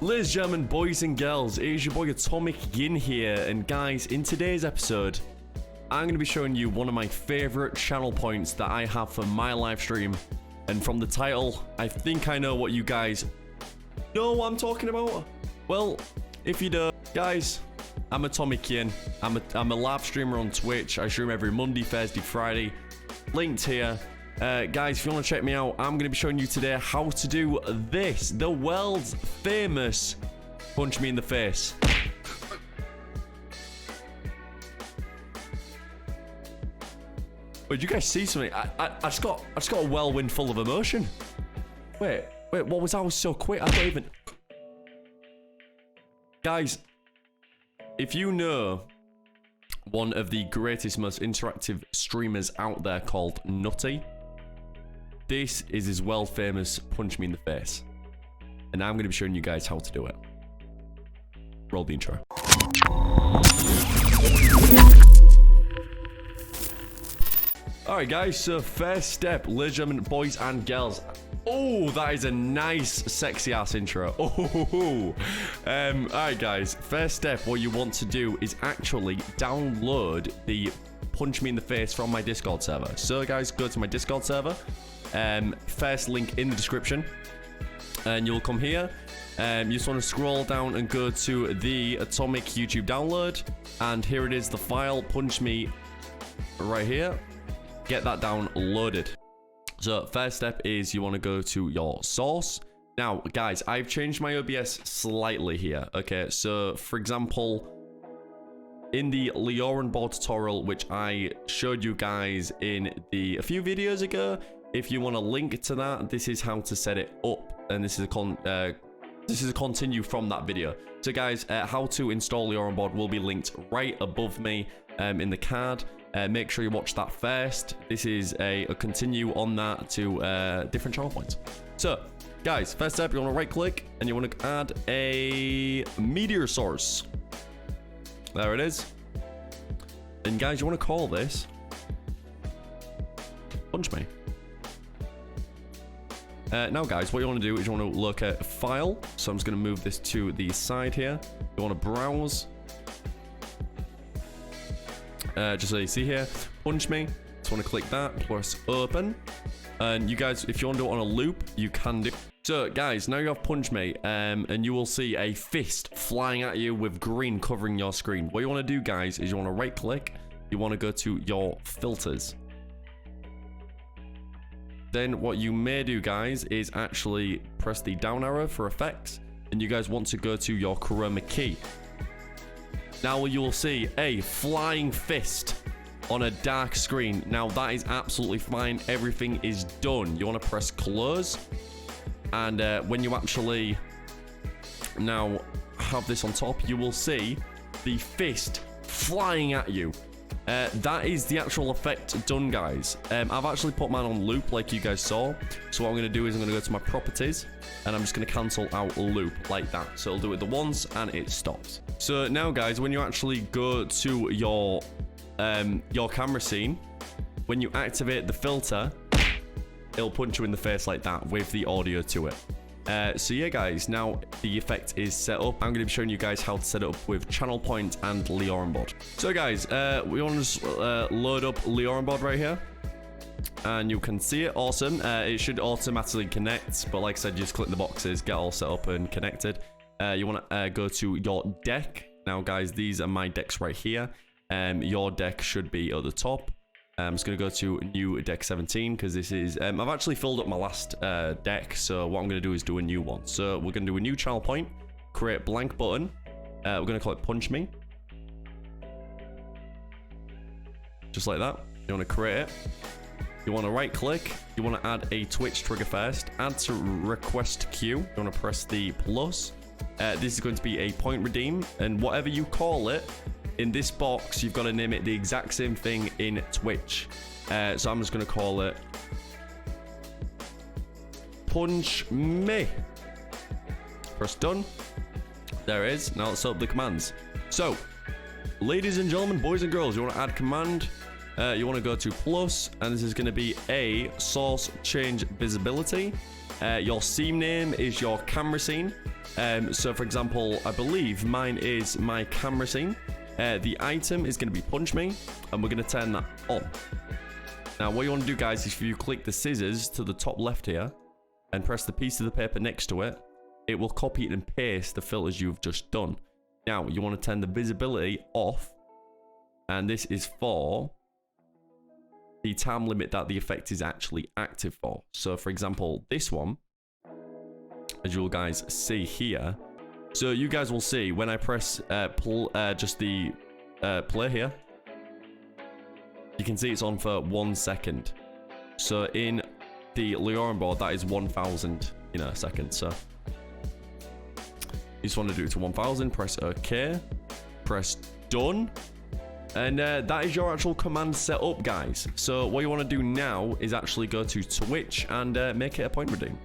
Ladies and gentlemen, boys and girls, it is your boy Atomic Yin here, and guys, in today's episode, I'm going to be showing you one of my favourite channel points that I have for my live stream, and from the title, I think I know what you guys know what I'm talking about. Well, if you don't, guys, I'm Atomic Yin. I'm a live streamer on Twitch. I stream every Monday, Thursday, Friday, linked here. Guys, if you want to check me out, I'm going to be showing you today how to do this, the world's famous punch me in the face. Wait, did you guys see something? I just got a whirlwind full of emotion. Wait, what was that? I was so quick. I don't even. Guys, if you know one of the greatest, most interactive streamers out there called Nutty, this is his world famous punch me in the face, and I'm going to be showing you guys how to do it. Roll the intro. Alright guys, so first step, ladies and gentlemen, boys and girls. Oh, that is a nice, sexy ass intro. Oh, alright guys, first step, what you want to do is actually download the punch me in the face from my Discord server. So guys, go to my Discord server. First link in the description, and you'll come here. You just want to scroll down and go to the Atomic YouTube download, and here it is, the file punch me right here. Get that downloaded. So first step is you want to go to your source. Now guys, I've changed my OBS slightly here. Okay, so for example, in the Lioranboard tutorial, which I showed you guys in a few videos ago, if you want to link to that, this is how to set it up, and this is a continue from that video. So guys, how to install Lioranboard will be linked right above me in the card. Make sure you watch that first. This is a continue on that to different channel points. So guys, first step, you want to right click and you want to add a media source. There it is. And guys, you want to call this punch me. Now guys, what you want to do is you want to look at file. So I'm just going to move this to the side here. You want to browse. Just so you see here, punch me. Just want to click that, press open. And you guys, if you want to do it on a loop, you can do. So guys, now you have punch me, and you will see a fist flying at you with green covering your screen. What you want to do guys is you want to right click. You want to go to your filters. Then what you may do guys is actually press the down arrow for effects, and you guys want to go to your chroma key. Now you will see a flying fist on a dark screen. Now that is absolutely fine. Everything is done. You want to press close, and when you actually now have this on top, you will see the fist flying at you. That is the actual effect done guys. I've actually put mine on loop like you guys saw. So what I'm going to do is I'm going to go to my properties, and I'm just going to cancel out loop like that. So it'll do it the once and it stops. So now guys, when you actually go to your camera scene, when you activate the filter, it'll punch you in the face like that with the audio to it. So yeah guys, now the effect is set up. I'm going to be showing you guys how to set it up with channel point and Lioranboard. So guys, we want to just load up Lioranboard right here, and you can see it. Awesome. It should automatically connect, but like I said, just click the boxes, get all set up and connected. You want to go to your deck. Now guys, these are my decks right here. Your deck should be at the top. I'm just going to go to new deck 17 because this is, I've actually filled up my last deck, so what I'm going to do is do a new one. So we're going to do a new channel point, create blank button. We're going to call it punch me. Just like that. You want to create it. You want to right click. You want to add a Twitch trigger first. Add to request queue. You want to press the plus. This is going to be a point redeem, and whatever you call it, in this box, you've got to name it the exact same thing in Twitch. So I'm just going to call it punch me. Press done. There it is. Now let's set up the commands. So, ladies and gentlemen, boys and girls, you want to add command. You want to go to plus, and this is going to be a source change visibility. Your scene name is your camera scene. So for example, I believe mine is my camera scene. The item is going to be punch me, and we're going to turn that on. Now what you want to do, guys, is if you click the scissors to the top left here and press the piece of the paper next to it, it will copy and paste the filters you've just done. Now you want to turn the visibility off, and this is for the time limit that the effect is actually active for. So for example, this one, as you guys see here, so you guys will see when I press just the play here, you can see it's on for 1 second. So in the Lioranboard, that is 1,000 seconds. So you just want to do it to 1,000, press OK, press done. And that is your actual command set up, guys. So what you want to do now is actually go to Twitch and make it a point redeem.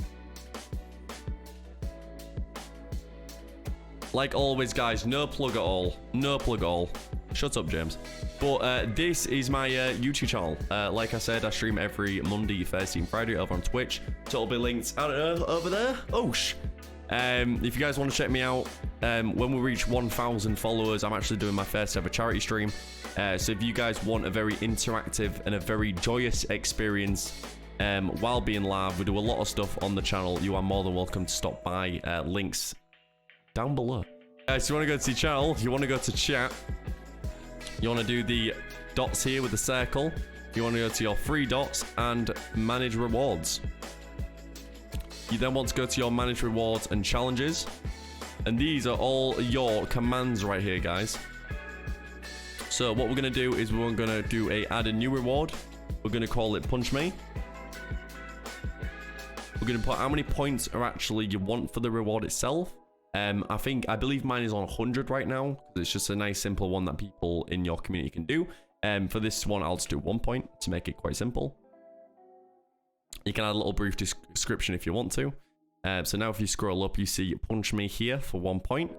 Like always, guys, no plug at all. No plug at all. Shut up, James. But this is my YouTube channel. Like I said, I stream every Monday, Thursday, and Friday over on Twitch. So it'll be linked, I don't know, over there. Oh, if you guys want to check me out, when we reach 1,000 followers, I'm actually doing my first ever charity stream. So if you guys want a very interactive and a very joyous experience while being live, we do a lot of stuff on the channel. You are more than welcome to stop by. Links down below. So you want to go to the channel, you want to go to chat, you want to do the dots here with the circle, you want to go to your 3 dots and manage rewards. You then want to go to your manage rewards and challenges, and these are all your commands right here, guys. So what we're going to do is we're going to do a add a new reward. We're going to call it punch me. We're going to put how many points are actually you want for the reward itself. I believe mine is on 100 right now. It's just a nice simple one that people in your community can do. For this one, I'll just do 1 point to make it quite simple. You can add a little brief description if you want to. So now if you scroll up, you see punch me here for 1 point.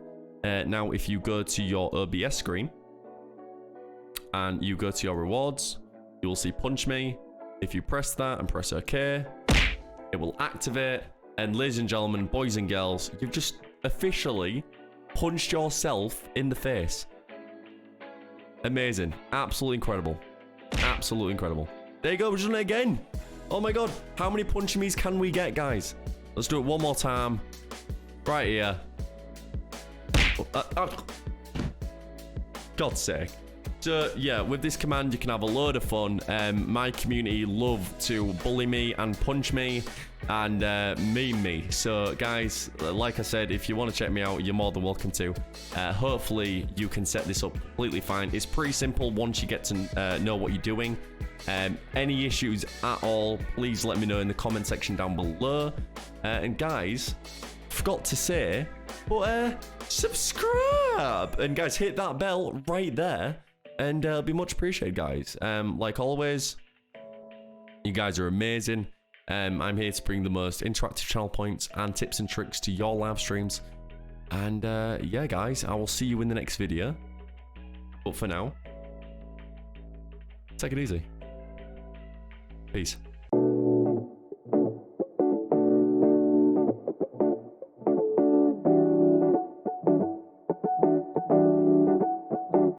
Now if you go to your OBS screen and you go to your rewards, you will see punch me. If you press that and press OK, it will activate. And ladies and gentlemen, boys and girls, you've just officially punched yourself in the face. Amazing. Absolutely incredible. Absolutely incredible. There you go. We're doing it again. Oh my god. How many punch me's can we get, guys? Let's do it one more time. Right here. God's sake. So yeah, with this command you can have a load of fun. My community love to bully me and punch me and meme me. So guys, like I said, if you want to check me out, you're more than welcome to. Hopefully you can set this up completely fine. It's pretty simple once you get to know what you're doing. Any issues at all, please let me know in the comment section down below. And guys, forgot to say, but subscribe, and guys, hit that bell right there, and it'll be much appreciated, guys. Like always, you guys are amazing. I'm here to bring the most interactive channel points and tips and tricks to your live streams. And yeah, guys, I will see you in the next video. But for now, take it easy. Peace.